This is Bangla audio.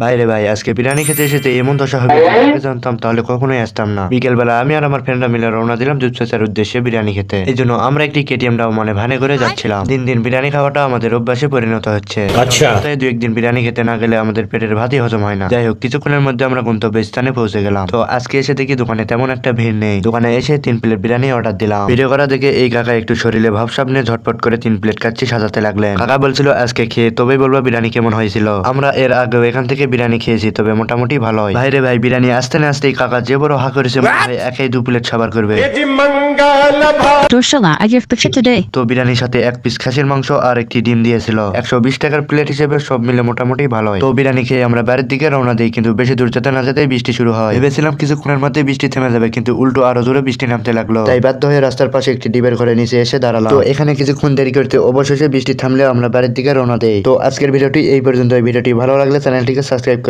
ভাইরে ভাই, আজকে বিরিয়ানি খেতে এসেতে এমন দশা হবে যদি জানতাম তাহলে কখনোই আসতাম না। বিকেল বেলা আমি আর আমার ফ্রেন্ডরা মিলে রওনা দিলাম দুধ চাচার উদ্দেশ্যে বিরিয়ানি খেতে। এই জন্য আমরা একটি কেটিএম ডাও মানে ভানে করে যাচ্ছিলাম। দিন দিন বিরিয়ানি খাওয়াটা আমাদের অভ্যাসে পরিণত হচ্ছে। আচ্ছা, তাই দু একদিন বিরিয়ানি খেতে না গেলে আমাদের পেটের ভাতই হজম হয় না। যাই হোক, কিছুক্ষণের মধ্যে আমরা গন্তব্য স্থানে পৌঁছে গেলাম। তো আজকে এসে দেখি দোকানে তেমন একটা ভিড় নেই। দোকানে এসে 3 প্লেট বিরিয়ানি অর্ডার দিলাম। ভিডিও করা দেখে এই কাকা একটু শরীরে ভাবসাব নিয়ে ঝটপট করে 3 প্লেট কাচ্চি সাজাতে লাগলেন। কাকা বলছিল আজকে খেয়ে তবেই বলবো বিরিয়ানি কেমন হয়েছিল। আমরা এর আগেও এখান থেকে বিরিয়ানি খেয়েছি, তবে মোটামুটি ভালোই। ভাইরে ভাই, বিরিয়ানি আসতে না আসতেই কাকা যে বড় হা করেছে, একাই 2 প্লেট খাবার করবে। তো বিরিয়ানির সাথে 1 পিস খাসির মাংস আর একটি ডিম দিয়েছিল। 120 টাকার প্লেট হিসেবে সব মিলে মোটামুটি ভালোই। তো বিরিয়ানি খেয়ে আমরা বাড়ির দিকে রওনা দিই, কিন্তু বেশি দূর যেতে না যেতেই বৃষ্টি শুরু হয়। ভেবেছিলাম কিছুক্ষণের মধ্যে বৃষ্টি থেমে যাবে, কিন্তু উল্টো আরো জোরে বৃষ্টি নামতে লাগলো। তাই বাধ্য হয়ে রাস্তার পাশে একটি ডিবের ঘরে নিচে এসে দাঁড়ালাম। তো এখানে কিছুক্ষণ দেরি করতে অবশেষে বৃষ্টি থামলে আমরা বাড়ির দিকে রওনা দেই। তো আজকের ভিডিওটি এই পর্যন্ত। ভিডিওটি ভালো লাগলে চ্যানেলটিকে সাবস্ক্রাইব